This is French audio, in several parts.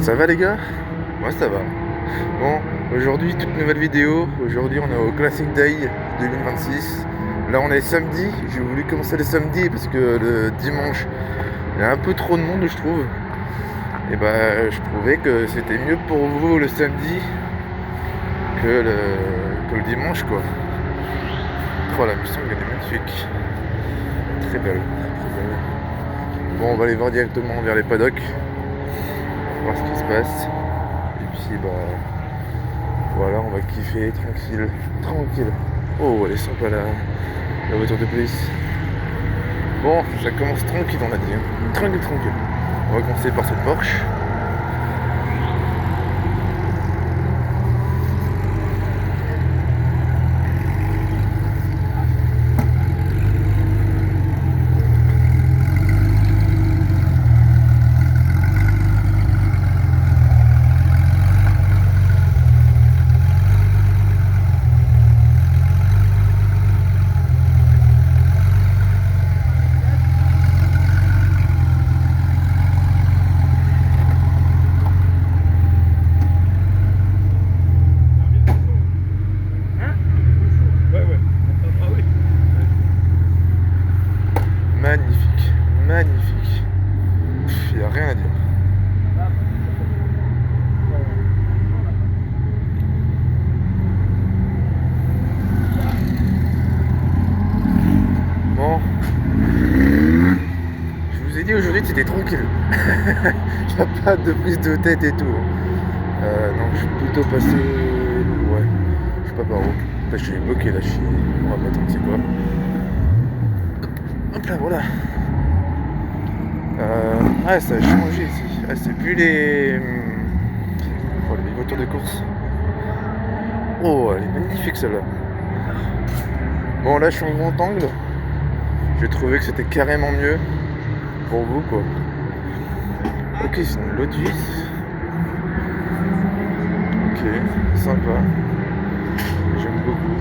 Ça va les gars? Moi ça va. Bon, aujourd'hui toute nouvelle vidéo. Aujourd'hui on est au Classic Day 2026. Là on est samedi. J'ai voulu commencer le samedi parce que le dimanche il y a un peu trop de monde je trouve. Et bah je trouvais que c'était mieux pour vous le samedi que le dimanche quoi. Oh la mission elle est magnifique. Très belle. Très belle. Bon on va aller voir directement vers les paddocks. Voir ce qui se passe. Et puis bah voilà, on va kiffer tranquille. Tranquille. Oh elle est sympa la voiture de police. Bon, ça commence tranquille on a dit. Tranquille, tranquille. On va commencer par cette Porsche. Magnifique, magnifique. Il n'y a rien à dire. Bon, je vous ai dit aujourd'hui que c'était tranquille. Il n'y a pas de prise de tête et tout. Non, je suis plutôt passé. Ouais, je sais pas par où. Là, je suis bloqué là, je suis. On va pas attendre, c'est quoi. Hop là, voilà. Ouais, ça a changé ici. Ah, c'est plus oh, les voitures de course. Oh, elle est magnifique celle-là. Bon, là, je suis en grand angle. J'ai trouvé que c'était carrément mieux pour vous, quoi. Ok, c'est une Lotus. Ok, sympa. J'aime beaucoup.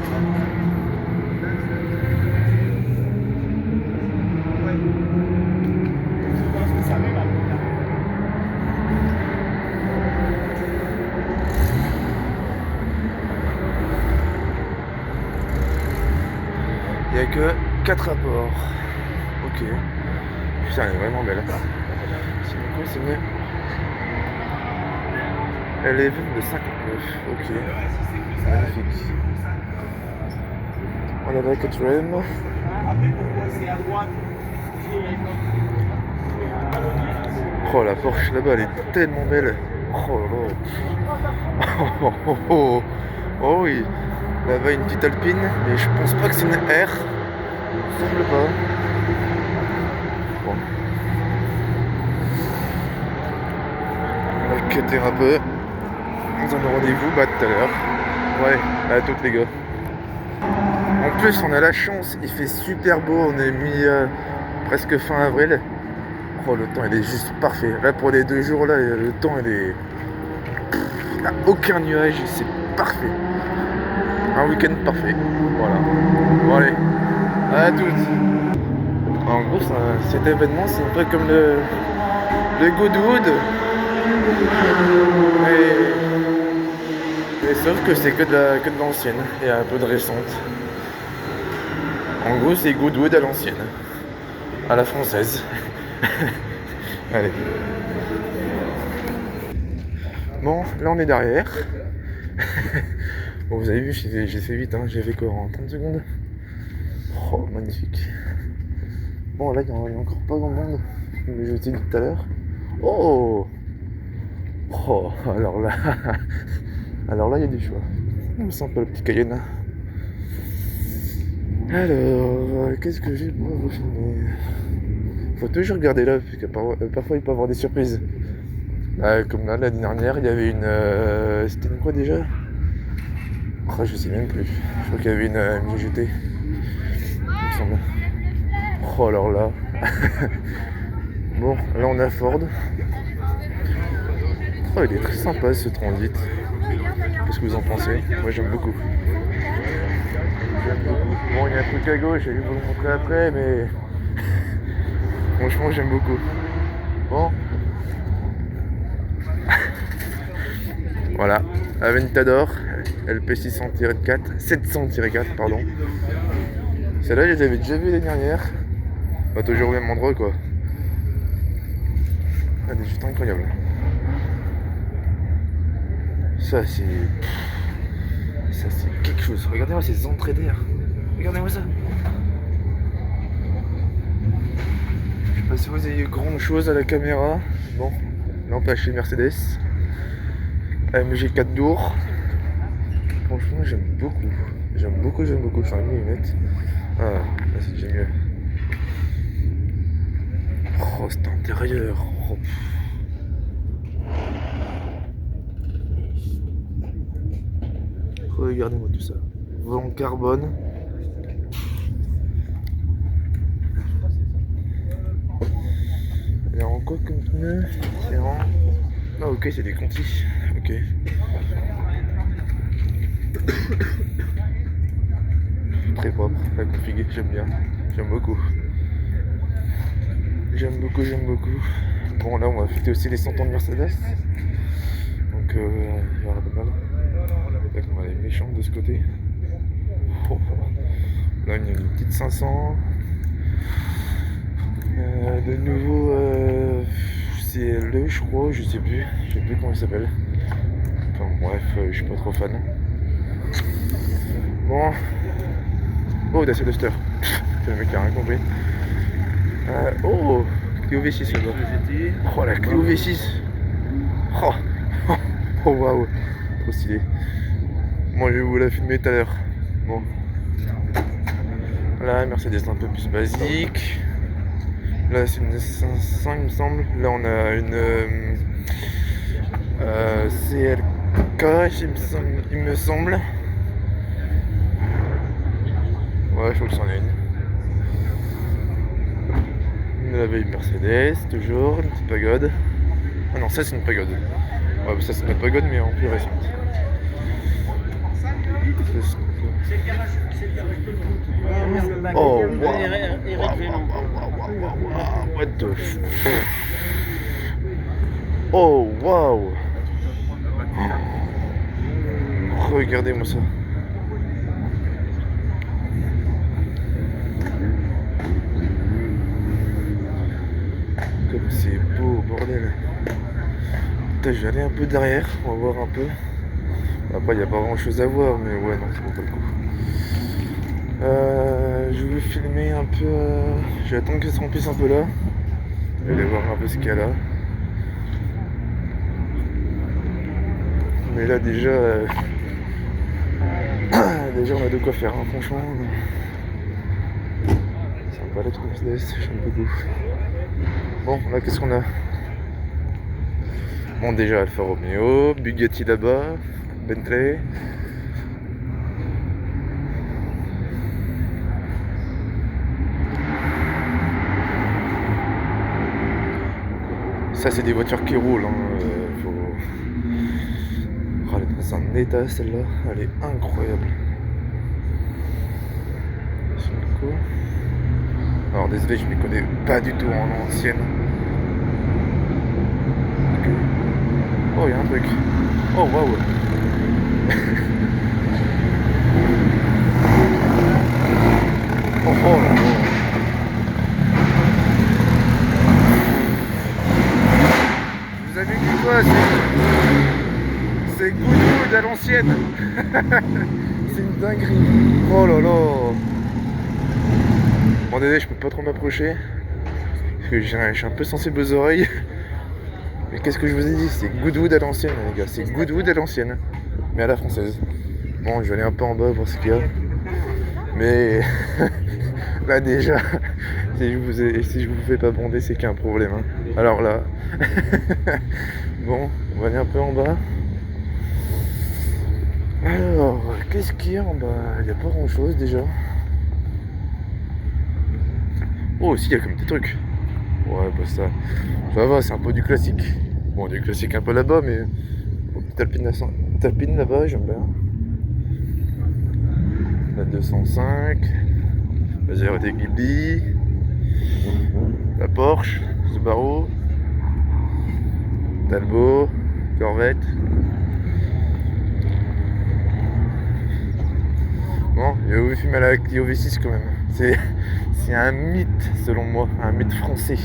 Il n'y a que 4 rapports. Ok. Putain, elle est vraiment belle. C'est quoi, c'est mieux. Elle est de 59. Ok. Magnifique. On a la 4ème. Oh la Porsche là-bas elle est tellement belle. Oh là là. Oh, oh, oh. Oh oui. Là-bas une petite Alpine, mais je pense pas que c'est une R. Il me semble pas. Bon. On va cutter un peu. Nous avons rendez-vous tout à l'heure. Ouais, à toutes les gars. En plus on a la chance, il fait super beau, on est mis presque fin avril. Oh le temps il est juste parfait. Là pour les 2 jours là, le temps il est. Il n'y a aucun nuage, c'est parfait. Un week-end parfait. Voilà. Bon allez, à toutes. En gros cet événement c'est un peu comme le Goodwood. Mais sauf que c'est que de l'ancienne et un peu de récente. En gros c'est Goodwood à l'ancienne. À la française. Allez. Bon, là on est derrière. Bon, vous avez vu, j'ai fait vite, hein. J'ai fait quoi en 30 secondes. Oh, magnifique. Bon, là il n'y a encore pas grand monde. Mais je t'ai dit tout à l'heure. Oh. Oh, alors là. Alors là, il y a du choix. On sent pas le petit Cayenne. Alors, qu'est-ce que j'ai pour vous filmer? Faut toujours regarder là, parce que parfois il peut y avoir des surprises. Comme là, l'année dernière, il y avait une. C'était une quoi déjà? Oh, je sais même plus. Je crois qu'il y avait une GT. Il me semble. Oh, alors là. Bon, là on a Ford. Oh, il est très sympa ce Transit. Qu'est-ce que vous en pensez? Moi j'aime beaucoup. Bon, il y a un truc à gauche, je vais vous le montrer après, mais franchement, j'aime beaucoup. Bon. Voilà, Aventador, LP 600-4, 700-4, pardon. Celle-là, je les avais déjà vues l'année dernière. Pas toujours au même endroit, quoi. Elle est juste incroyable. Ça, c'est quelque chose. Regardez-moi ces entrées d'air. Regardez-moi ça. Je sais pas si vous avez grand chose à la caméra. Bon, n'empêche les Mercedes. AMG 4 Doors. Franchement, j'aime beaucoup. J'aime beaucoup. Enfin, une lunette. Ah, là, c'est déjà mieux. Oh, cet intérieur. Oh. Regardez-moi tout ça. Volant carbone. Il y a en quoi comme pneu? C'est en... Ah ok, c'est des Conti. Ok. Très propre, la config, j'aime bien. J'aime beaucoup. Bon là on va fêter aussi les 100 ans de Mercedes. Donc il y aura pas mal. Là on va aller méchant de ce côté. Oh. Là il y a une petite 500. De nouveau c'est le je crois, je sais plus comment il s'appelle. Enfin bref, je suis pas trop fan. Bon. Oh Dacia Duster. C'est le mec qui a rien compris. Oh Clio V6 là-bas. Oh la Clio V6. Oh waouh. Trop stylé. Moi je vais vous la filmer tout à l'heure. Bon. Là Mercedes un peu plus basique. Là c'est une 500 il me semble. Là on a une CLK il me semble. Ouais je crois que c'en est une. La vieille Mercedes toujours, une petite pagode. Ah non ça c'est une pagode. Ouais ça c'est une pagode mais en plus récente. Oh wow. What the f... Oh wow. Regardez-moi ça. Comme c'est beau, bordel. Putain, je vais aller un peu derrière, on va voir un peu. Après, il n'y a pas grand chose à voir, mais ouais, non, ça vaut pas le coup. Je vais filmer un peu. Je vais attendre que ça se remplisse un peu là. Je vais aller voir un peu ce qu'il y a là. Mais là, déjà. Déjà, on a de quoi faire, hein, franchement. C'est un palais de Mercedes, j'aime beaucoup. Bon, là, qu'est-ce qu'on a? Bon, déjà, Alfa Romeo, Bugatti là-bas, Bentley. Ça, c'est des voitures qui roulent. Hein. Faut... Oh, elle est dans un état, celle-là. Elle est incroyable. Alors, désolé, je ne m'y connais pas du tout en ancienne. Okay. Oh, il y a un truc. Oh, waouh. Oh, là, là. Vous avez vu quoi? C'est Goodwood à l'ancienne. C'est une dinguerie. Oh là là. Bon désolé, je peux pas trop m'approcher. Parce que je suis un peu sensible aux oreilles. Mais qu'est-ce que je vous ai dit? C'est Goodwood à l'ancienne les gars. C'est Goodwood à l'ancienne. Mais à la française. Bon, je vais aller un peu en bas voir ce qu'il y a. Mais là déjà, si je vous fais pas bonder, c'est qu'il y a un problème. Hein. Alors là, bon, on va aller un peu en bas. Alors, qu'est-ce qu'il y a en bas? Il n'y a pas grand chose déjà. Oh, si, il y a comme des trucs. Ouais, bah ça va, c'est un peu du classique. Bon, du classique un peu là-bas, mais Alpine là-bas, j'aime bien. La 205, la GRD Ghibli, la Porsche, Subaru, Talbot, Corvette. Bon, j'ai vu filmer la Clio V6 quand même. C'est un mythe selon moi, un mythe français.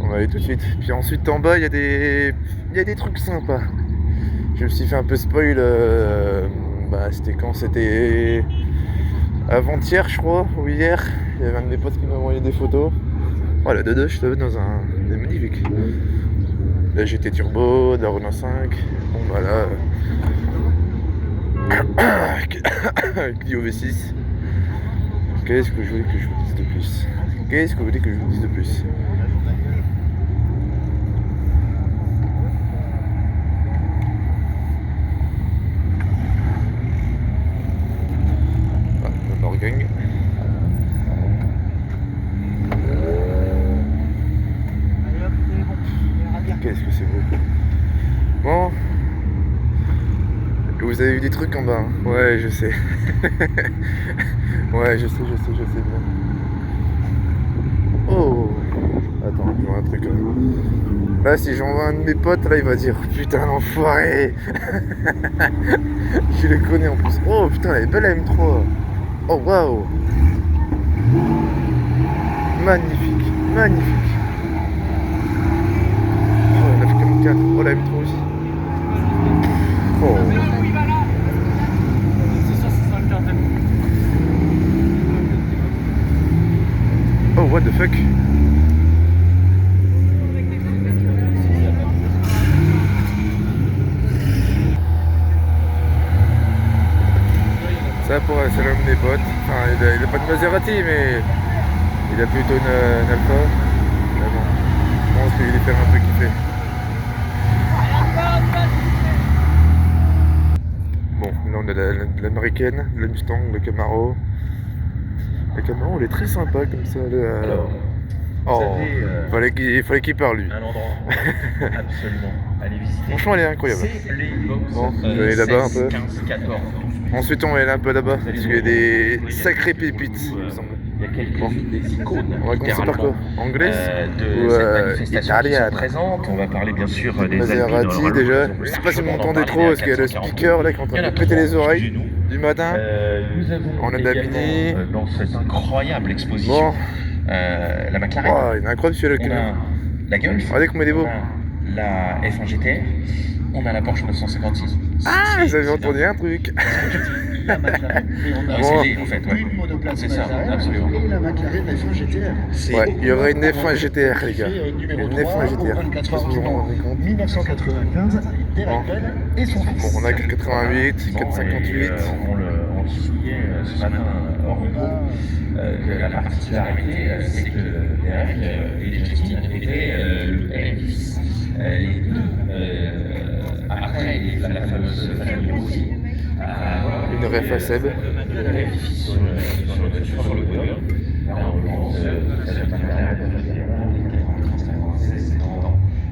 On va aller tout de suite. Puis ensuite en bas il y a des trucs sympas. Je me suis fait un peu spoil. C'était quand? C'était avant-hier je crois, ou hier. Il y avait un de mes potes qui m'a envoyé des photos. Oh la 2.2, je suis dans un. C'est magnifique. La GT Turbo, de la Renault 5. Bon bah là. Clio V6. Qu'est-ce que je voulais que je vous dise de plus? Qu'est-ce que vous voulez que je vous dise de plus? Ah, le Morgang. Qu'est-ce que c'est beau. Bon. Vous avez vu des trucs en bas, hein? Ouais, je sais. Ouais, je sais bien. Oh. Attends, je vois un truc. Là, si j'envoie un de mes potes, là, il va dire putain, l'enfoiré. Je le connais en plus. Oh putain, elle est belle la M3. Oh waouh. Magnifique, magnifique. Oh, la 944. Oh, la M3 aussi. Oh. Oh, what the fuck? Ça pour c'est l'un de mes potes. Enfin, il a pas de Maserati, mais il a plutôt une Alpha. Mais bon, je pense qu'il est faire un peu kiffer. Bon, là on a l'américaine, le Mustang, le Camaro. Le Camaro, il est très sympa comme ça. Alors, oh, vous avez, il fallait qu'il parle lui. un endroit absolument à aller visiter. Franchement, elle est incroyable. C'est les box Bon, je vais aller là-bas un peu. 15, 14, 12. Ensuite, on va aller un peu là-bas, parce qu'il y a des sacrées pépites, il me semble. Il y a quelques des icônes. On va commencer par quoi? Anglaise de ou cette manifestation qui italienne? sont présentes. On va parler bien sûr des Maserati Alpines. déjà. Je sais pas si vous m'entendez trop, parce qu'il y a le speaker là qui est en train de me péter les oreilles du matin. Nous avons On a de la Mini. dans cette incroyable exposition Bon, la McLaren. oh, il est incroyable celui-là. On a la Golf. Regardez comme il est beau. On a la F1 GTR. On a la Porsche 956. Ah, j'avais entendu un truc. La McLaren. Bon. C'est en fait, ouais. C'est ça, absolument. Et la McLaren F1 GTR. Ouais, il y aurait une F1 GTR, les gars. Numéro Une 3 F1 GTR. au 24 Qu'est-ce que heures vous du vous Mans rendez compte? 1995, Derek Bell et son fils. Bon, on a 488, 458. On le soulignait ce matin hors micro. La particularité, c'est que Derek et Justin étaient le père et fils. Les deux, après la fameuse famille aussi, Une ref à Seb. sur le podium. Là, en l'occurrence, cette McLaren,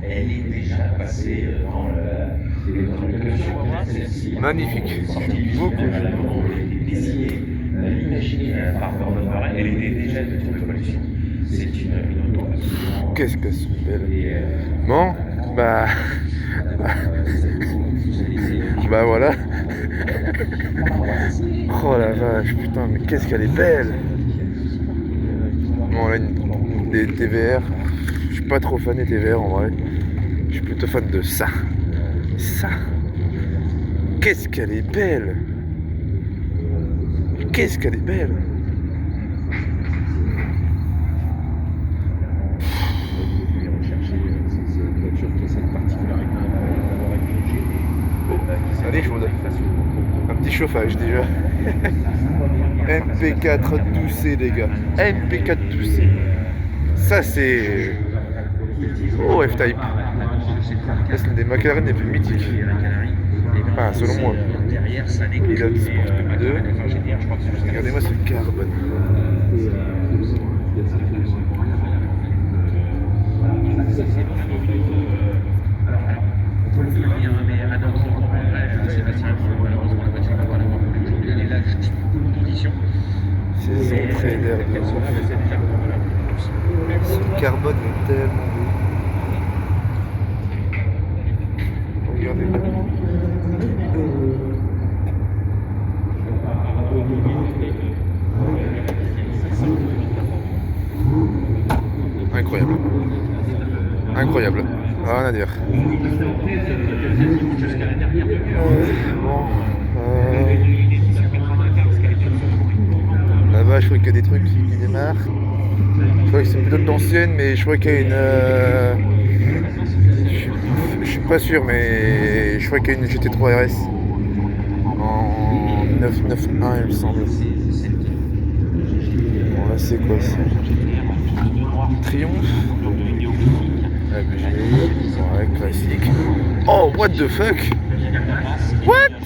elle est déjà passée dans le Magnifique. Beaucoup. Imaginez par Gordon Murray, elle était déjà une de collection. C'est une auto absolument. Qu'est-ce qu'elles sont belles. Bon, bah. Bah voilà. Oh la vache, putain, mais qu'est-ce qu'elle est belle. Bon, là, des TVR. Je suis pas trop fan des TVR en vrai. Je suis plutôt fan de ça. Ça. Qu'est-ce qu'elle est belle. Qu'est-ce qu'elle est belle. Elle est chaude. Un petit chauffage déjà. MP4 tout-C les gars. MP4 tout-C. Ça c'est. Oh F-Type. Là c'est une des McLaren les plus mythiques. Enfin selon moi. Pilote Sport 2. Regardez-moi ce carbone. Ces entrées d'air de ce carbone est tellement beau. Regardez-moi. Incroyable, rien à dire. Bon, là-bas, je crois qu'il y a des trucs qui démarrent. Je crois que c'est plutôt de l'ancienne, mais je crois qu'il y a une. Je suis pas sûr, mais je crois qu'il y a une GT3 RS en 991, il me semble. Bon, là, c'est quoi ça? Triomphe. Ouais, classique. Oh, what the fuck? What?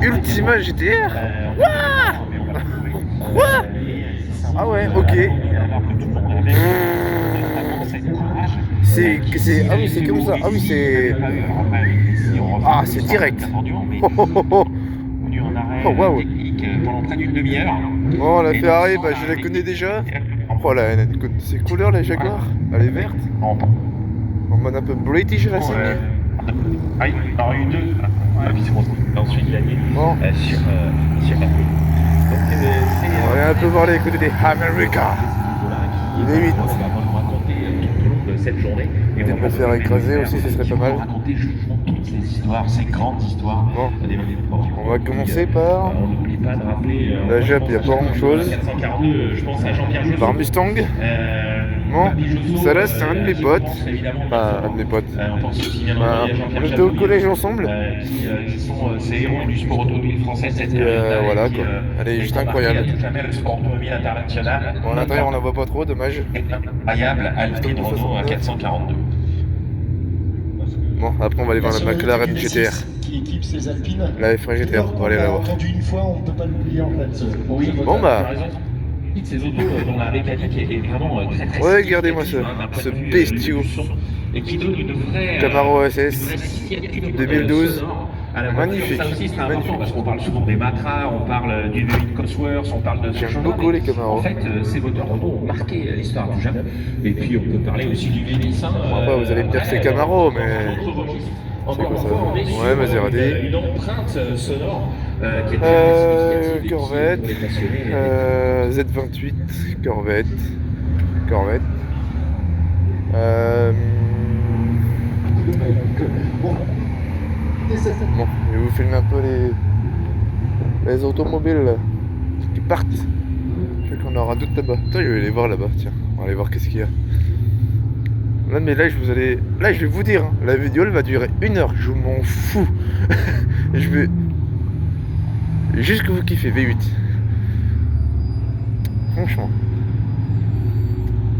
Ultima GTR? Quoi? Ah ouais, ok. Ah oui, c'est comme ça. Ah oui, c'est... Ah, c'est direct. Oh, waouh. Bon, la Ferrari, bah, je la connais déjà. Oh là, elle a ses couleurs, la Jaguar. Elle est verte. En mode un peu British Racing. Ah, il y en aura eu deux. Ensuite gagné sur donc on va un peu voir les côtés des America. Il est 8. Cette journée. Et on va faire écraser aussi, ce serait pas mal. Raconter justement toutes ces histoires, ces grandes histoires. Bon. On va commencer par... On n'oublie pas de rappeler... La Jap, il n'y a pas grand chose. 442, je pense à Jean-Pierre Joseph. Par Mustang. Bon, ça là, c'est un de mes potes. Enfin, un de mes potes. On pense aussi bien Bah, on était au collège ensemble. qui sont ces héros du sport automobile français cette voilà quoi. Elle est juste incroyable. Jamais le sport automobile international. Bon, à l'intérieur, on la voit pas trop, dommage. Incroyable, Alpine Renault à 442. Bon, après, on va aller voir la McLaren GTR. Qui équipe ses Alpines. La F1 GTR, on va aller la voir. entendu une fois, on ne peut pas l'oublier en fait. Oui, bon bah. Ces autos dont la mécanique est vraiment très très ouais, regardez-moi ça, ce bestiau. Et qui donne une vraie Camaro SS 2012. Magnifique. Ça aussi c'est important parce qu'on parle souvent des Matra, on parle du V8 Cosworth, on parle de ce J'aime beaucoup les Camaro. En fait, ces moteurs Renault ont marqué l'histoire du Japon. Et puis on peut parler aussi du V10. Enfin, vous allez me dire que c'est Camaro, mais... Encore quoi, ça? on est sur Ouais, Maserati. une empreinte sonore qui est Corvette, Z28, Corvette. Bon, je vais vous filmer un peu les automobiles là, qui partent. Je sais qu'on aura d'autres là-bas. Attends, je vais aller voir là-bas, tiens. On va aller voir qu'est-ce qu'il y a. Là, mais là, je vais vous dire, hein, la vidéo, elle va durer 1 heure. Je m'en fous. Je vais... Juste que vous kiffez, V8. Franchement.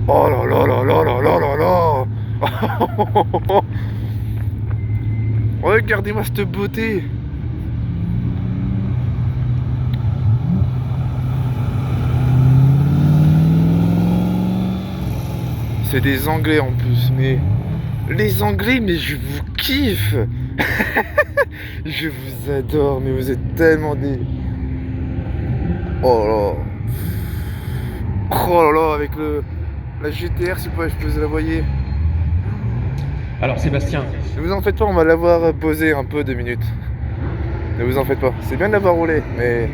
Oh là là là là là là là là. Regardez-moi cette beauté. C'est des Anglais en plus, mais... Les Anglais, mais je vous kiffe. Je vous adore, mais vous êtes tellement des... Oh là. Oh là là, avec la GTR, si vous la voyez. Alors Sébastien. Ne vous en faites pas, on va l'avoir posé un peu 2 minutes. Ne vous en faites pas. C'est bien de l'avoir roulé, mais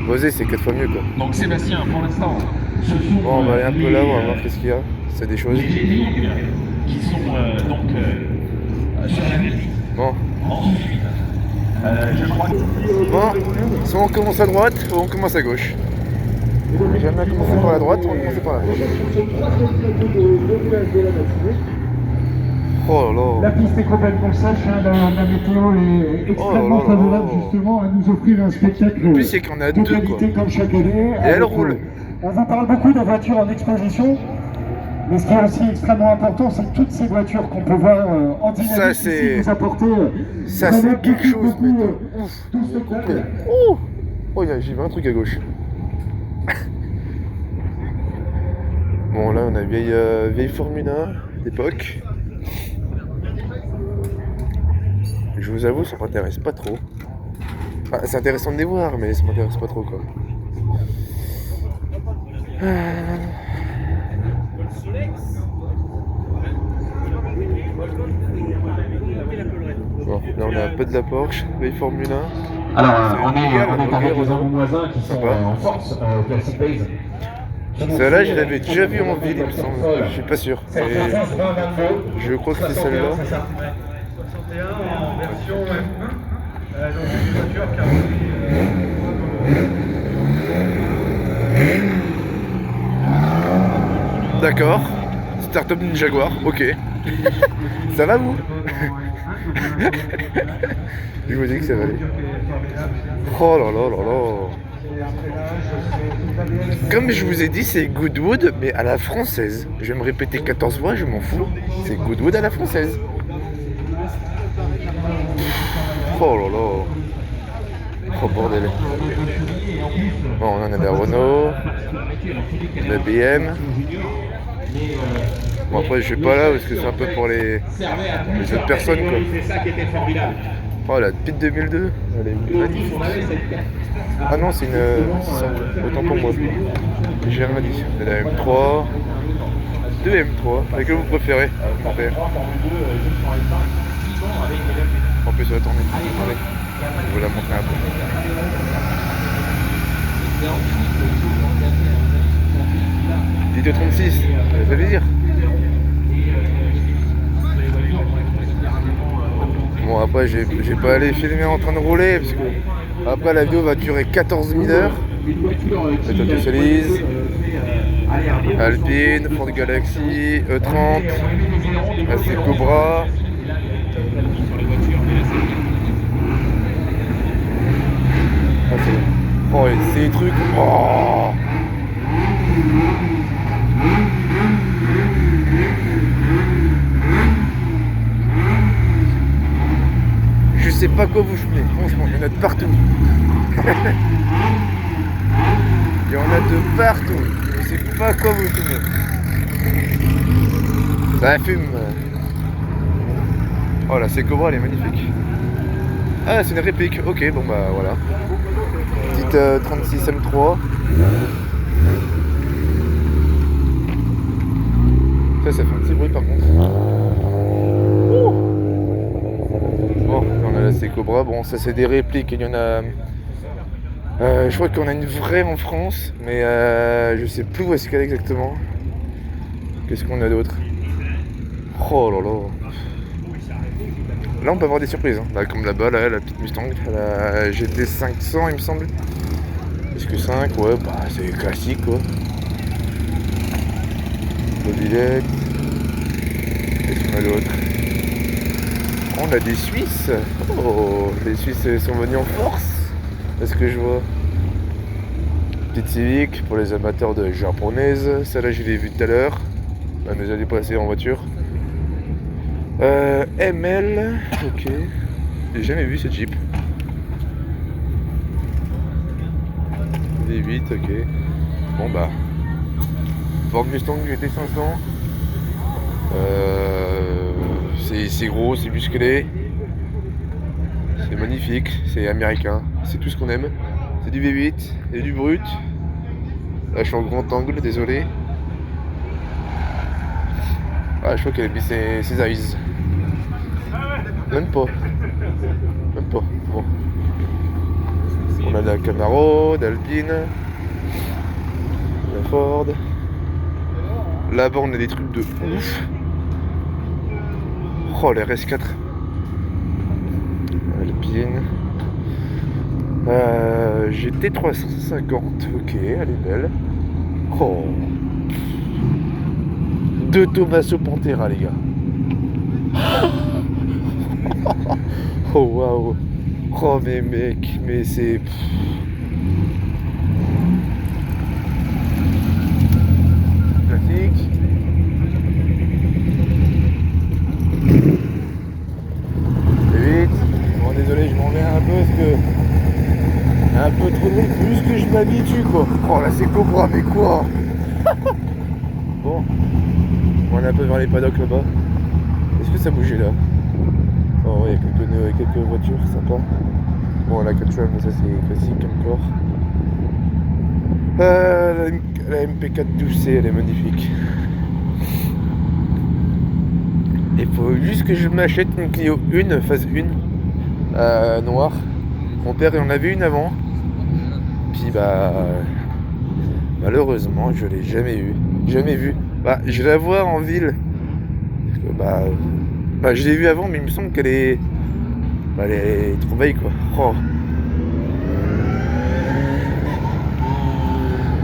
poser c'est 4 fois mieux quoi. Donc Sébastien, pour l'instant, bon, on va aller un peu là, on va voir qu'est-ce qu'il y a. C'est des choses. Les GT qui sont donc sur la ville. Bon. Ensuite, je crois que... Bon, soit on commence à droite, soit on commence à gauche. J'aime bien commencer par la droite, on va commencer par la gauche. Oh là là. La piste est complètement sèche, hein, la météo est extrêmement favorable justement à nous offrir un spectacle le plus, c'est qu'on a de deux, qualité quoi. comme chaque année. Et elle roule. On vous parle beaucoup de voitures en exposition, mais ce qui est aussi extrêmement important, c'est que toutes ces voitures qu'on peut voir en dynamique ça, ici nous apporter ça c'est quelque chose, mais tout spectacle. Oh, oh, j'ai vu un truc à gauche. Bon, là, on a vieille Formule 1 d'époque. Je vous avoue, ça m'intéresse pas trop. Enfin, c'est intéressant de les voir, mais ça m'intéresse pas trop, quoi. Bon, là, on a un peu de la Porsche, vieille Formule 1. Alors, on est avec des amours voisins qui sont en force, Classic Base. Celle-là, je l'avais déjà vue en ville, il me semble. Je suis pas sûr. Mais je crois que c'est celle-là. 61 en version F1. Donc c'est une voiture qui a D'accord. Startup d'une Jaguar, ok. Ça va vous? Je vous dis que ça va aller. Oh là là là là. Comme je vous ai dit, c'est Goodwood, mais à la française. Je vais me répéter 14 fois, je m'en fous. C'est Goodwood à la française. Oh là là. Oh bordel. Bon, on en a la Renault, la BM. Bon après je suis pas là parce que c'est un peu pour les autres personnes quoi. C'est ça qui était formidable. Oh la Pit 2002, elle est magnifique. Ah non c'est une... autant pour moi. J'ai rien dit. Elle a M3. 2 M3. Laquelle vous préférez? Mon père. En plus ça va tourner. Allez. Je vais vous la montrer un peu. Dites 36, ça veut dire. Bon après j'ai pas allé filmer en train de rouler parce que après la vidéo va durer 14 000 heures. La Toyota Solis, Alpine, Ford Galaxy, E30, c'est Cobra. Ah, oh et ces trucs. Oh je sais pas quoi vous filmer, franchement, il y en a de partout. Il y en a de partout. Je sais pas quoi vous filmer. Ça fume. Oh la Cobra, elle est magnifique. Ah c'est une réplique, ok bon bah voilà. Petite 36 M3. Ça fait un petit bruit par contre. Bon, on a la Cobra, bon ça c'est des répliques, il y en a... je crois qu'on a une vraie en France, mais je sais plus où est-ce qu'elle est exactement. Qu'est-ce qu'on a d'autre? Oh là là. Là on peut avoir des surprises, hein. Là, comme là-bas, là, la petite Mustang, la GT 500 il me semble. Est-ce que 5? Ouais, bah c'est classique quoi. Mobilette. Qu'est-ce qu'on a d'autre? On a des Suisses. Oh, les Suisses sont venus en force. Est-ce que je vois? Petite Civic pour les amateurs de japonaises. Celle-là je l'ai vue tout à l'heure. Elle nous a dépassé en voiture. ML, ok. J'ai jamais vu ce Jeep. V8, ok. Bon bah. Ford Mustang GT 500. C'est gros, c'est musclé. C'est magnifique, c'est américain. C'est tout ce qu'on aime. C'est du V8 et du brut. Là je suis en grand angle, désolé. Ah, je crois qu'elle a mis ses eyes. Même pas. Même pas. Bon. On a de la Camaro, d'Alpine, la Ford. Là-bas, on a des trucs de ouf. Oh, la RS4. Alpine. GT 350. Ok, elle est belle. Oh. De Tommaso Pantera les gars. Oh waouh. Oh mais mec, mais c'est... Classique. Et vite. Bon désolé je m'en vais un peu parce que... Un peu trop long, plus que je m'habitue quoi. Oh là c'est Cobra mais quoi. Bon. On est un peu vers les paddocks là-bas. Est-ce que ça bougeait là? Oh ouais, il y a quelques voitures sympas. Bon la Catram, mais ça c'est classique encore. La MP4 12C, elle est magnifique. Il faut juste que je m'achète une Clio 1, phase 1, noire. Mon père il en avait une avant. Puis bah... Malheureusement, je l'ai jamais eu. Jamais vu. Bah, je la vois en ville. Parce que, je l'ai vue avant, mais il me semble qu'elle est... elle est trop vieille, quoi. Oh.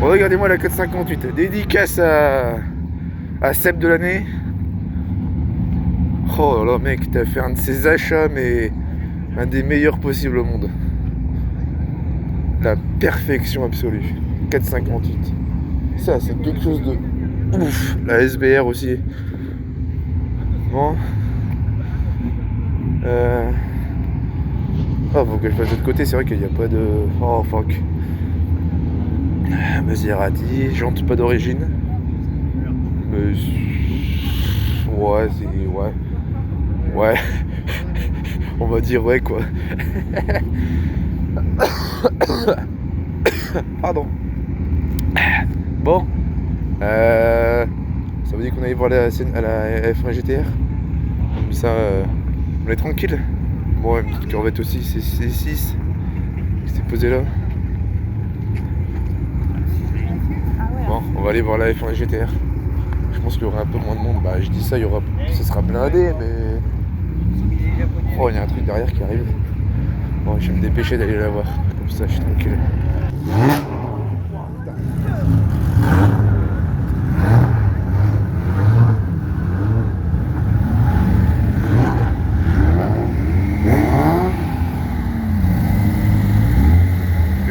Bon, regardez-moi la 458. Dédicace à Seb de l'année. Oh là là, mec, t'as fait un de ces achats, mais un des meilleurs possibles au monde. La perfection absolue. 458. Ça, c'est quelque chose de ouf. La SBR aussi. Bon. Oh, faut que je fasse de l'autre côté. C'est vrai qu'il n'y a pas de... Oh, fuck. Maserati. Jante pas d'origine. Mais... ouais, c'est... ouais. Ouais. On va dire ouais, quoi. Pardon. Bon. Ça veut dire qu'on allait voir la F1 GTR. Comme ça, on est tranquille. Bon, une petite Corvette aussi, c'est 6 qui s'est posée là. Bon, on va aller voir la F1 GTR. Je pense qu'il y aura un peu moins de monde. Bah, je dis ça, ce sera blindé, mais... oh, il y a un truc derrière qui arrive. Bon, je vais me dépêcher d'aller la voir. Comme ça, je suis tranquille.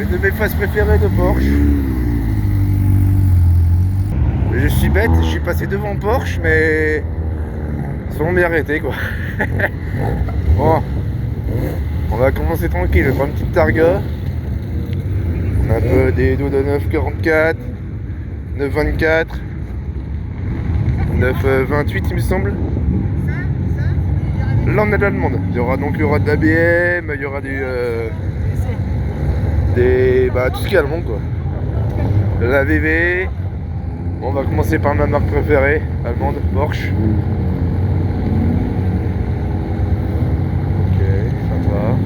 Une de mes phases préférées de Porsche. Je suis bête, je suis passé devant Porsche, mais sans m'y arrêter, quoi. Bon, on va commencer tranquille. Je vais prendre une petite Targa. On a un peu des dos de 944, 924, 928, il me semble. Là, on a de l'allemande. Il y aura de la BM, il y aura tout ce qui est allemand, quoi. La VV. Bon, on va commencer par ma marque préférée, allemande, Porsche. Ok, sympa.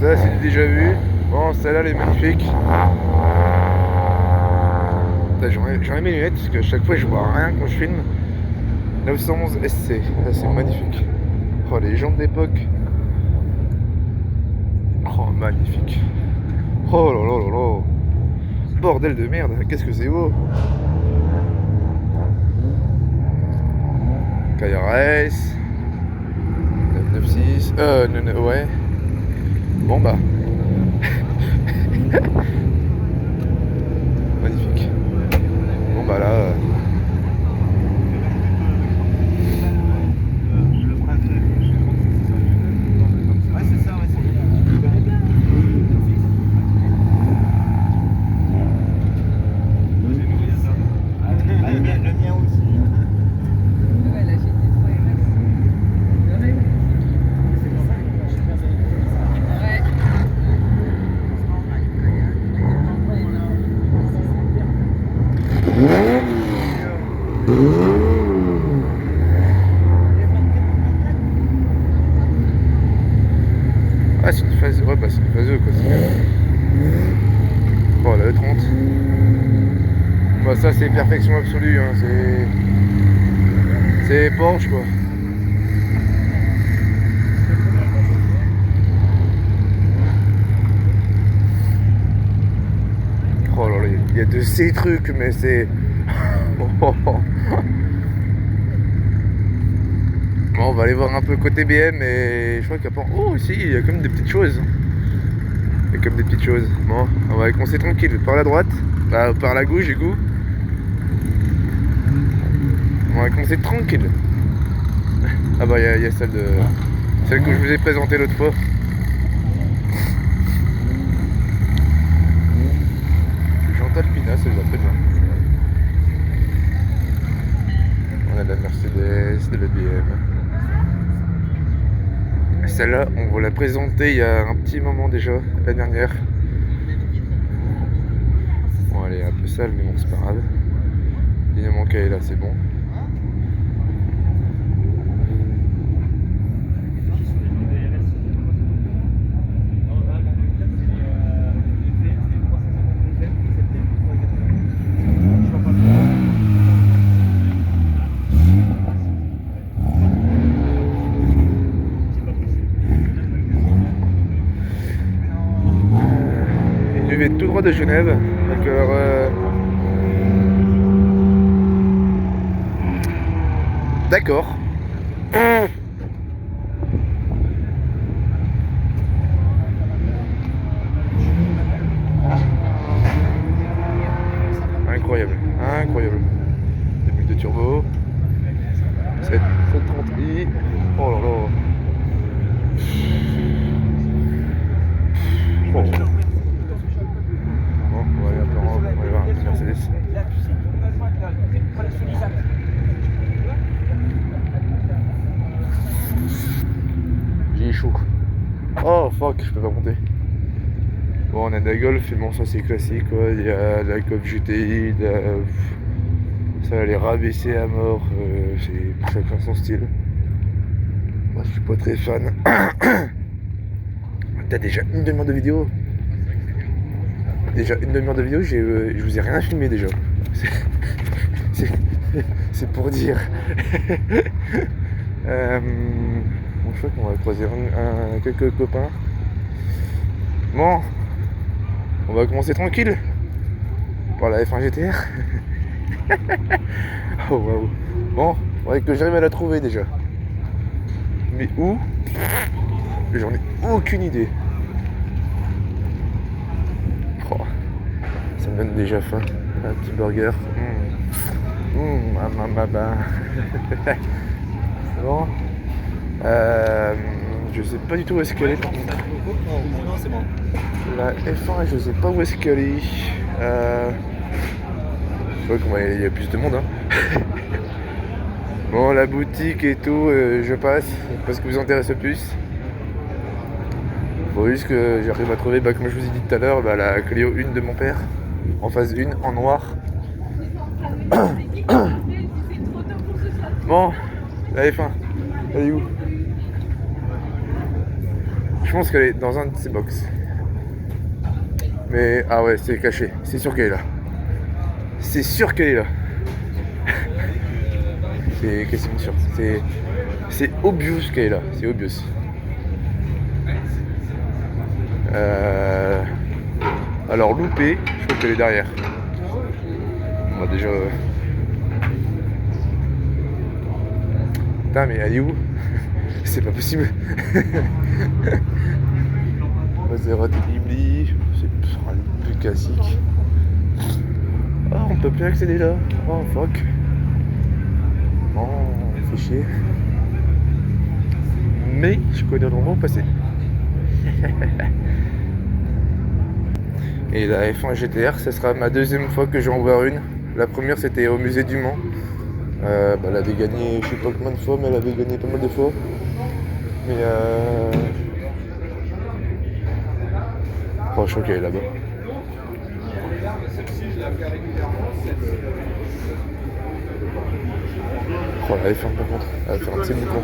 Ça, c'est déjà vu. Bon, celle-là, elle est magnifique. J'en ai mes lunettes parce que chaque fois je vois rien quand je filme. 911 SC, là, c'est magnifique. Oh, les jantes d'époque. Oh, magnifique. Oh là là là là. Bordel de merde, qu'est-ce que c'est beau. KRS 996 ouais. Bon bah magnifique. Bon bah là ah, c'est une phase, ouais, bah c'est une phase 2 quoi. Oh la E30. Bah ça c'est perfection absolue, hein. C'est Porsche quoi. Oh là là, il y a de ces trucs mais c'est... Bon, on va aller voir un peu côté BM et je crois qu'il y a pas... oh si, il y a quand même des petites choses. Il y a quand même des petites choses. Bon, on va commencer tranquille. Par la droite, par la gauche du coup. On va commencer tranquille. Ah bah il y a celle que je vous ai présentée l'autre fois. Jean Alpina, celle-là, très bien. On a de la Mercedes, de la BM. Celle-là, on vous l'a présentée il y a un petit moment déjà, la dernière. Bon, elle est un peu sale, mais bon, c'est pas grave. Il ne manque qu'elle est là, c'est bon. de Genève. Donc, d'accord. Incroyable, incroyable. 2002 turbo. 730i. Oh là là. Oh. Bon, on va aller on va aller voir un petit Mercedes. J'ai chaud. Oh fuck, je peux pas monter. Bon, on a de la Golf, mais bon, ça c'est classique quoi. Il y a la Golf GTI, ça elle est rabaissée à mort. C'est chacun son style. Moi je suis pas très fan. T'as déjà une demi-heure de vidéo. Déjà une demi-heure de vidéo, je vous ai rien filmé déjà. C'est pour dire. Bon, je crois qu'on va croiser quelques copains. Bon, on va commencer tranquille par la F1 GTR. Oh waouh. Bon, faudrait que j'arrive à la trouver déjà. Mais où? J'en ai aucune idée. Oh, ça me donne déjà faim. Un petit burger. Bon. Je sais pas du tout où est-ce qu'elle est par contre. Non, c'est bon. La F1, je sais pas où est-ce qu'elle est. Je vois qu'il y a plus de monde. Hein. Bon, la boutique et tout, je passe parce que vous intéresse le plus. Faut juste que j'arrive à trouver, comme je vous ai dit tout à l'heure, la Clio 1 de mon père. En phase 1, en noir. Bon, la F1, elle est où? Je pense qu'elle est dans un de ces box. Mais, ah ouais, c'est caché. C'est sûr qu'elle est là. C'est sûr qu'elle est là. C'est quasiment sûr. C'est obvious qu'elle est là. C'est obvious. Alors loupé, je crois qu'elle est derrière. On va déjà... Putain mais elle est où? C'est pas possible. Maserati Ghibli, c'est plus classique. Oh, on peut plus accéder là. Oh fuck. Oh, fait chier. Mais je connais l'endroit où passer. Et la F1 GTR, ce sera ma deuxième fois que je vais en voir une. La première c'était au musée du Mans. Elle avait gagné, je sais pas combien de fois, mais elle avait gagné pas mal de fois. Mais oh, je crois qu'elle est là-bas. Oh, la F1 par contre, elle va faire un petit boucan.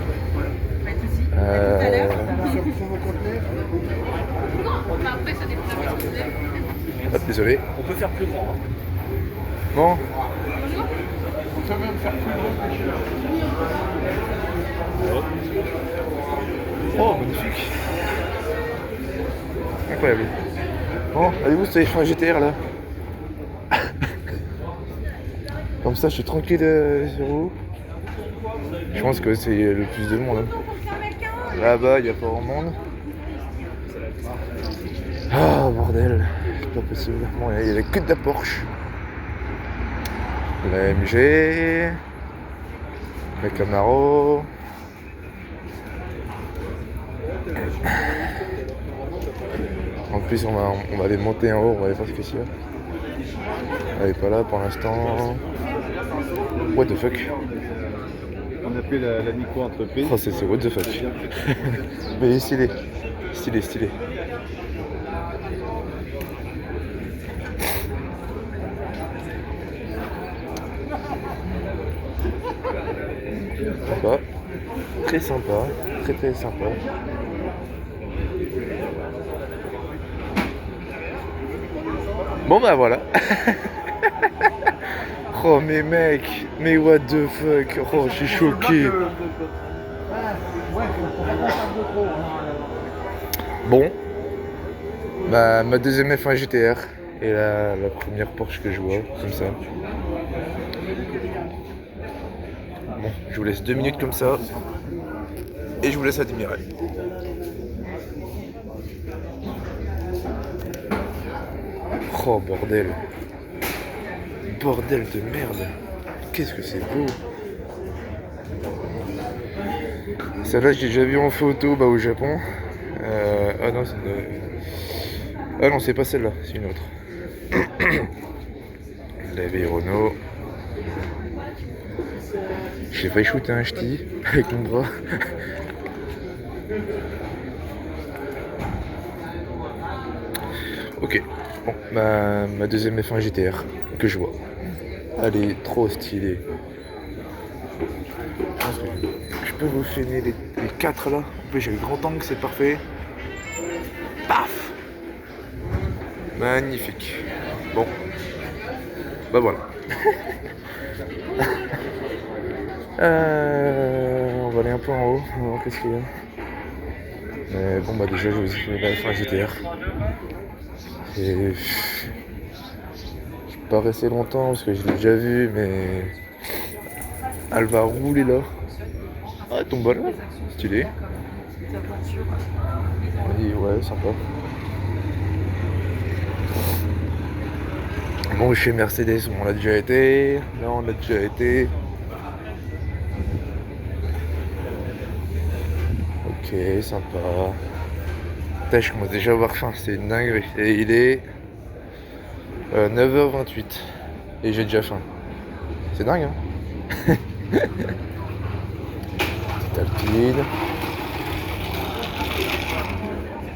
Ah, désolé. On peut faire plus grand. Hein. Bon. On peut même faire plus grand. Oh, magnifique. Incroyable. Bon, allez-vous, c'est F1 GTR là. Comme ça, je suis tranquille sur vous. Je pense que c'est le plus de monde. Hein. Là-bas, il n'y a pas grand monde. Ah, bordel. C'est pas possible. Bon, il n'y avait que de la Porsche. La MG. La Camaro. En plus, on va aller monter en haut, on va aller voir ce que c'est. Elle est pas là pour l'instant. What the fuck? On appelle la micro-entreprise. Oh, c'est what the fuck. Mais stylé. Stylé. Sympa. Très sympa. Très sympa. Bon bah voilà. Oh mais mec, mais what the fuck. Oh, je suis choqué. Bon, bah, ma deuxième F1 GTR Et là, la première Porsche que je vois, comme ça. Bon, je vous laisse 2 minutes comme ça. Et je vous laisse admirer. Oh bordel. Bordel de merde. Qu'est-ce que c'est beau. Celle-là, j'ai déjà vu en photo au Japon. Ah non, c'est une... Ah non, c'est pas celle-là, c'est une autre. La Veyrono. J'ai failli shooter un ch'ti avec mon bras. Ok, bon, ma deuxième F1 GTR que je vois. Elle est trop stylée. Je pense que je peux vous freiner les 4 là. En plus j'ai le grand angle, c'est parfait. Paf. Magnifique. Bon. Bah voilà. On va aller un peu en haut. On va voir qu'est-ce qu'il y a. Mais bon déjà je vous ai fait la F1 GTR. Et je suis pas resté longtemps parce que je l'ai déjà vu, mais elle va rouler là. Ah, elle tombe là, stylé. On dit ouais, sympa. Bon, chez Mercedes, on l'a déjà été. Là, on l'a déjà été. Ok, sympa. Putain, je commence déjà à avoir faim, c'est une dinguerie. Et il est 9h28 et j'ai déjà faim. C'est dingue, hein. Petite Alpine.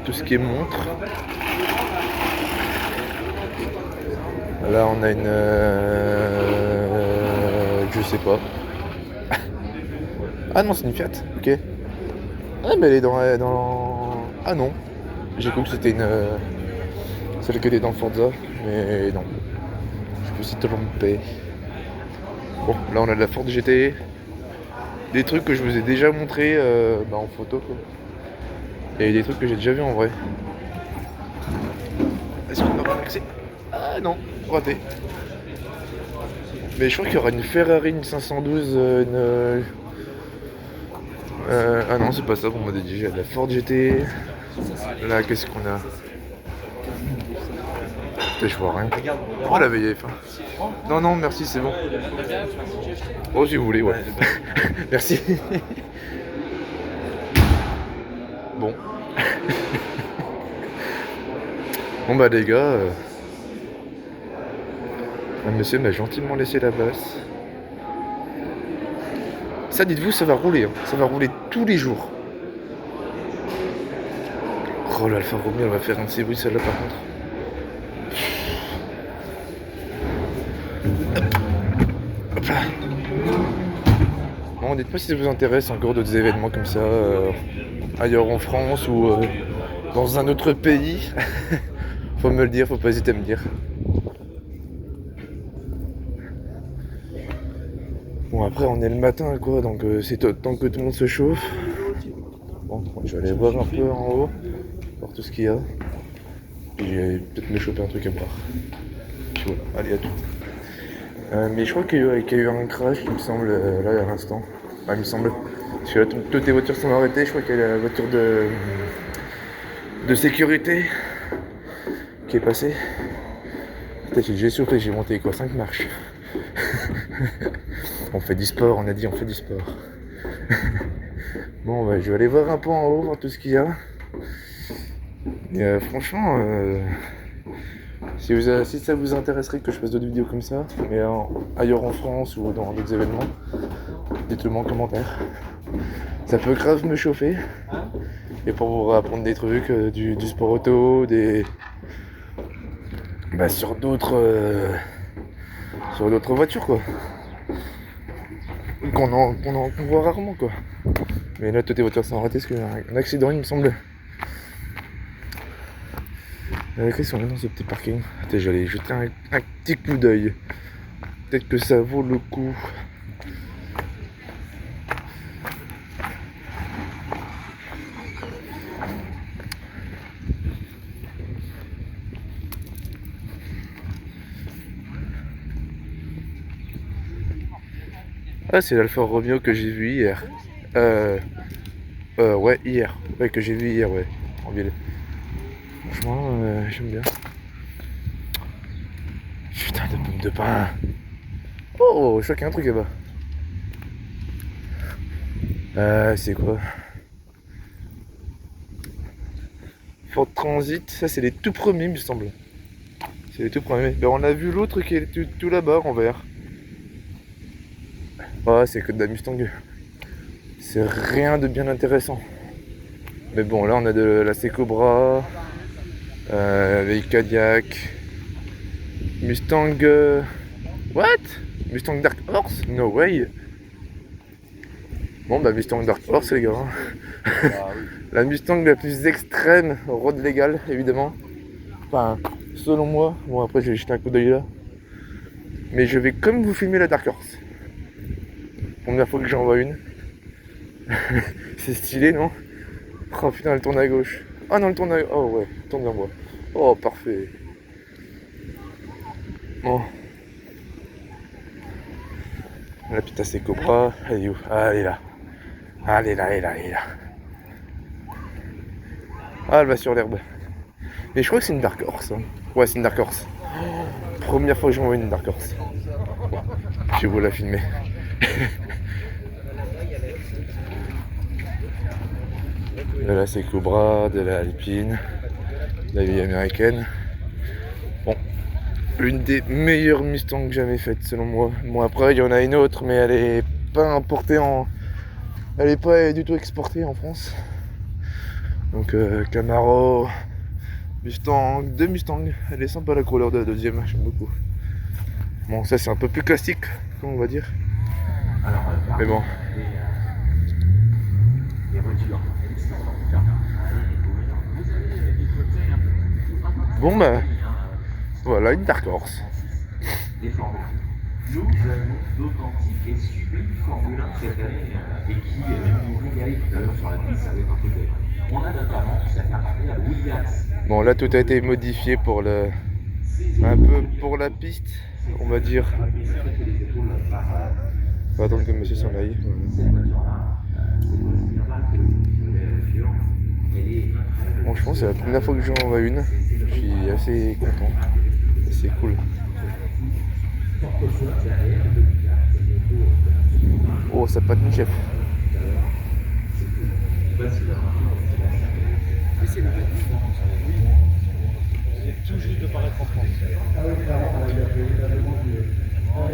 Tout ce qui est montre. Là on a une... je sais pas. Ah non, c'est une Fiat, ok. Ah mais elle est dans... Ah non. J'ai cru que c'était une... celle qui était dans Forza, mais non. Je me suis trompé. Bon, là on a de la Ford GT. Des trucs que je vous ai déjà montré en photo quoi. Et des trucs que j'ai déjà vu en vrai. Est-ce qu'on aura accès? Ah non, raté. Mais je crois qu'il y aura une Ferrari, une 512, ah non, c'est pas ça qu'on m'a dit. J'ai de la Ford GT. Là, qu'est-ce qu'on a? Putain, je vois rien. Oh la VF. Non, non, merci, c'est bon. Oh, si vous voulez, ouais. Merci. Bon. Bon bah les gars, un monsieur m'a gentiment laissé la place. Ça, dites-vous, ça va rouler, hein. Ça va rouler tous les jours. Oh l'Alfa Romeo, elle va faire un de ces bruits celle-là par contre. Hop là. Bon, dites-moi si ça vous intéresse encore d'autres événements comme ça, ailleurs en France ou dans un autre pays. Faut me le dire, faut pas hésiter à me dire. Bon après on est le matin quoi, donc c'est temps que tout le monde se chauffe. Bon, je vais aller voir un peu en haut, voir tout ce qu'il y a. Puis je vais peut-être me choper un truc à boire. Puis voilà, allez à tout. Mais je crois qu'il y a eu un crash il me semble là à l'instant. Ah, il me semble. Parce que là toutes les voitures sont arrêtées, je crois qu'il y a la voiture de sécurité qui est passée. Peut-être j'ai surpris, j'ai monté quoi, 5 marches. On fait du sport, on a dit on fait du sport. Bon bah, je vais aller voir un peu en haut, voir tout ce qu'il y a. Et franchement, si ça vous intéresserait que je fasse d'autres vidéos comme ça, mais ailleurs en France ou dans d'autres événements, dites-le moi en commentaire. Ça peut grave me chauffer. Et pour vous apprendre des trucs, du sport auto, sur d'autres voitures quoi. Qu'on voit rarement quoi. Mais là toutes les voitures sont arrêtées parce qu'il y a un accident il me semble. Qu'est-ce qu'on est dans ce petit parking? Attends, j'allais jeter un petit coup d'œil. Peut-être que ça vaut le coup. Ah, c'est l'Alfa Romeo que j'ai vu hier. Ouais, hier. Ouais, que j'ai vu hier, ouais, en ville. Franchement, j'aime bien. Putain de pomme de pain. Oh, je crois qu'il y a un truc là-bas. C'est quoi? Ford Transit, ça c'est les tout premiers, il me semble. C'est les tout premiers. Ben, on a vu l'autre qui est tout là-bas en vert. Ouais, c'est que de la Mustang. C'est rien de bien intéressant. Mais bon, là on a de la C-Cobra, avec Cadillac, Mustang. What? Mustang Dark Horse? No way! Bon, bah Mustang Dark Horse, les gars. La Mustang la plus extrême, road légale, évidemment. Enfin, selon moi. Bon, après, j'ai jeté un coup d'œil là. Mais je vais comme vous filmer la Dark Horse. Première fois que j'en vois une. C'est stylé, non? Oh putain, elle tourne à gauche. Ah non, elle tourne à... Oh ouais, elle tourne vers moi. Oh, parfait. Bon. La petite AC Cobra, elle est où? Ah, elle est là. Ah, elle est là, elle est là, elle est là. Ah, elle va sur l'herbe. Mais je crois que c'est une Dark Horse. Hein. Ouais, c'est une Dark Horse. Première fois que j'en vois une Dark Horse. Bon, je vais vous la filmer. De la C Cobra, de la Alpine, de la vie américaine. Bon, une des meilleures Mustangs jamais faites selon moi. Bon, après il y en a une autre, mais elle est pas importée en... Elle est pas du tout exportée en France. Donc Camaro, Mustang, deux Mustangs. Elle est sympa la couleur de la deuxième, j'aime beaucoup. Bon, ça c'est un peu plus classique, comme on va dire. Mais bon. Bon bah, voilà une Dark Horse. Nous avons d'authentiques et sublimes Formule 1 cette année et qui nous régalent tout à l'heure sur la piste avec un truc. On a notamment certains partenaires Williams. Bon là tout a été modifié pour le... un peu pour la piste, on va dire. On va attendre que monsieur s'en aille. Bon, je pense que c'est la première fois que j'en vois une. Je suis assez content. C'est cool. Oh, ça patine chef.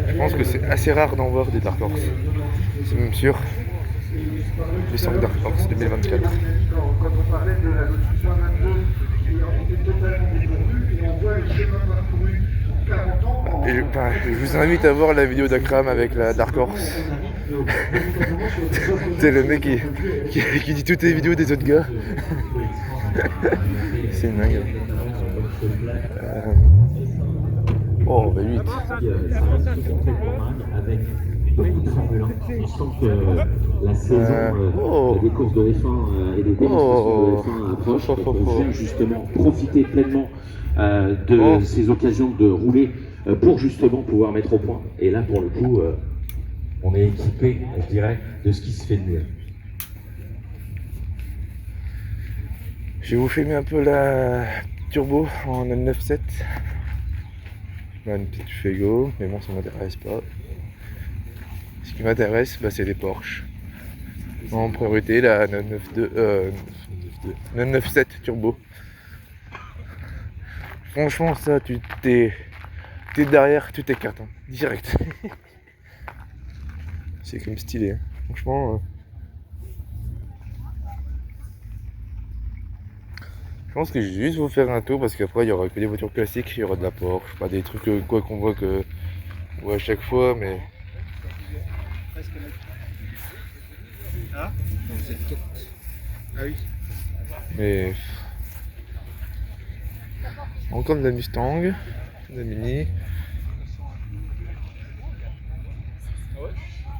Je pense que c'est assez rare d'en voir des Dark Horse. C'est même sûr. Les 5 Dark Horse 2024. Quand on parlait de la Lotus 122, on était totalement dépourvu et on voit le chemin parcouru pour 40 ans. Je vous invite à voir la vidéo d'Akram avec la Dark Horse. C'est le mec qui dit toutes les vidéos des autres gars. C'est une dingue. Oh, bah 8. Avec beaucoup de Formule 1. On sent que la saison des courses de F1 et des démonstrations de F1 approche. Donc on vient justement profiter pleinement de ces occasions de rouler pour justement pouvoir mettre au point. Et là, pour le coup, on est équipé, je dirais, de ce qui se fait de mieux. Je vais vous filmer un peu la turbo en 9.7. Là, une petite Fuego, mais bon, ça m'intéresse pas. Ce qui m'intéresse, bah, c'est les Porsche. En priorité, la 9.7 turbo. Franchement, ça, t'es derrière, tu t'écartes, hein, direct. C'est comme stylé, hein. Franchement. Je pense que je vais juste vous faire un tour parce qu'après il y aura que des voitures classiques, il y aura de la Porsche, pas des trucs quoi qu'on voit à chaque fois, mais. Ah, dans cette quête. Ah oui. Mais. Encore de la Mustang, de la Mini.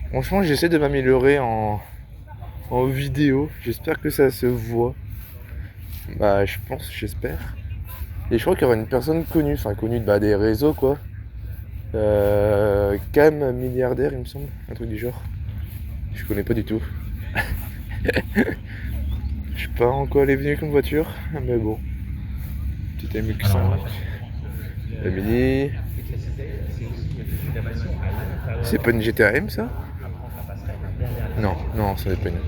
Franchement, j'essaie de m'améliorer en vidéo, j'espère que ça se voit. Bah, je pense, j'espère. Et je crois qu'il y aura une personne connue, enfin connue des réseaux quoi. Cam milliardaire, il me semble, un truc du genre. Je connais pas du tout. Je sais pas en quoi elle est venue comme voiture, mais bon. Petite MX5. La Mini. C'est pas une GTA M ça? Non, non, ça n'est pas une.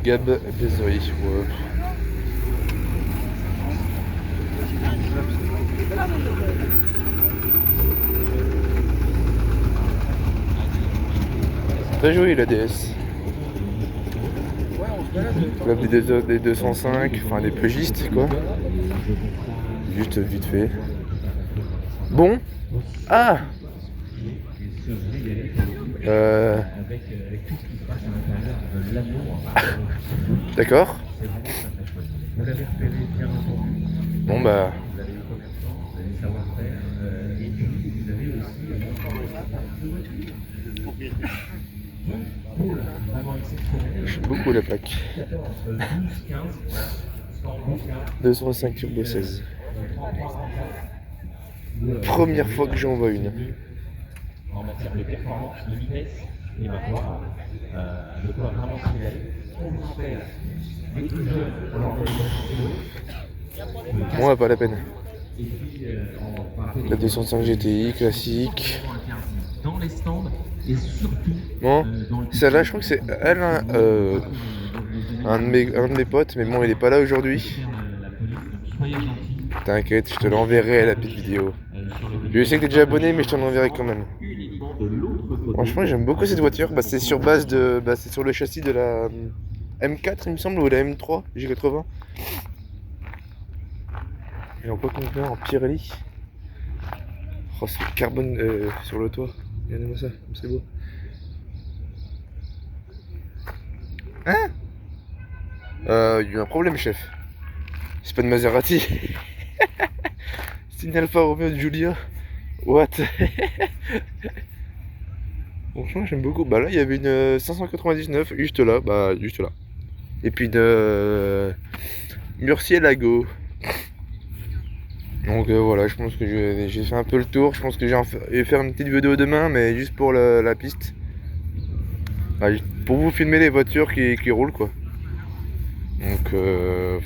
Gab Bezoy, ouais. Très joli la DS. Club des 205, enfin des pégistes quoi. Juste vite fait. Bon. Ah. D'accord. Bon bah. J'aime beaucoup la plaque. 205 Turbo 16. Première fois que j'en vois une. En matière de performance, de vitesse, et maintenant, de quoi vraiment se régaler. Moi, pas la peine. La 205 GTI classique. Dans les stands et surtout. Bon, celle-là, je crois que c'est elle, un de mes potes, mais bon, il est pas là aujourd'hui. T'inquiète, je te l'enverrai la petite vidéo. Je sais que t'es déjà abonné, mais je t'en enverrai quand même. Franchement, j'aime beaucoup cette voiture. Bah, c'est sur base de, c'est sur le châssis de la M4, il me semble, ou la M3 G80. Et en quoi qu'on en Pirelli. Oh, c'est le carbone sur le toit. Regardez-moi ça, c'est beau. Hein? Il y a eu un problème, chef. C'est pas de Maserati. C'est une Alfa Romeo de Giulia. What? Franchement, j'aime beaucoup. Bah là, il y avait une 599 juste là. Bah, juste là. Et puis une Murcielago. Donc voilà, je pense que j'ai fait un peu le tour. Je pense que je vais faire une petite vidéo demain, mais juste pour la piste. Bah, pour vous filmer les voitures qui roulent quoi. Donc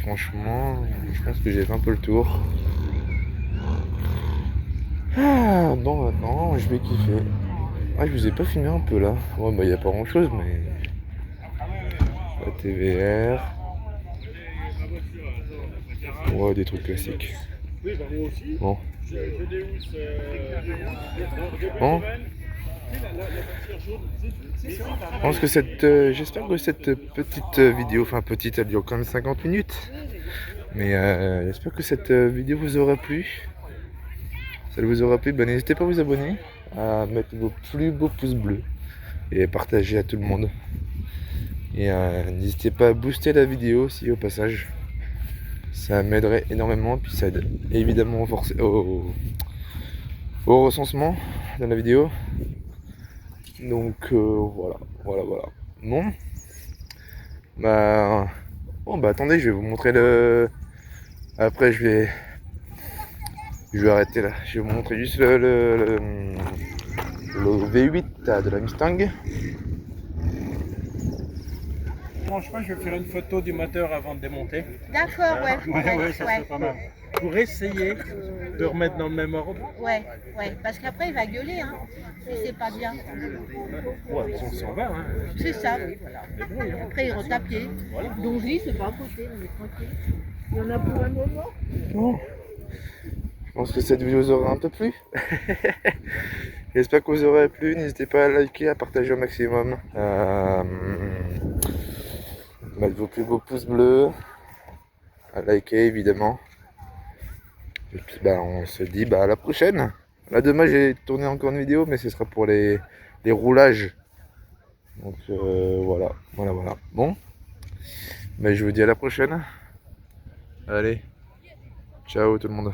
franchement, je pense que j'ai fait un peu le tour. Ah, bon maintenant, je vais kiffer. Ah, je vous ai pas filmé un peu là. Ouais, bah y a pas grand chose, mais... La TVR. Ouais, des trucs classiques. Bon. Bon. Je pense que j'espère que cette petite vidéo, enfin petite, elle dure quand même 50 minutes. Mais j'espère que cette vidéo vous aura plu. Si elle vous aura plu, ben, n'hésitez pas à vous abonner, à mettre vos plus beaux pouces bleus et à partager à tout le monde. Et n'hésitez pas à booster la vidéo aussi au passage. Ça m'aiderait énormément, puis ça aide évidemment au recensement dans la vidéo. Donc voilà. Bon. Bah attendez, je vais vous montrer le. Après je vais arrêter là. Je vais vous montrer juste le V8 de la Mustang. Franchement, je vais faire une photo du moteur avant de démonter. D'accord, ouais. Ça serait pas mal. Pour essayer de remettre dans le même ordre. Ouais, parce qu'après il va gueuler, hein, si c'est pas bien. Ouais, on s'en va, hein. C'est ça, oui, voilà. Après il rentre à pied. Donc je dis, c'est pas à côté, on est tranquille. Il y en a pour un moment. Bon. Je pense que cette vidéo vous aura un peu plu. J'espère que vous aurez plu. N'hésitez pas à liker, à partager au maximum. Mettre vos plus beaux pouces bleus. À liker évidemment. Et puis on se dit à la prochaine. Là demain j'ai tourné encore une vidéo, mais ce sera pour les roulages. Donc voilà. Bon. Je vous dis à la prochaine. Allez. Ciao tout le monde.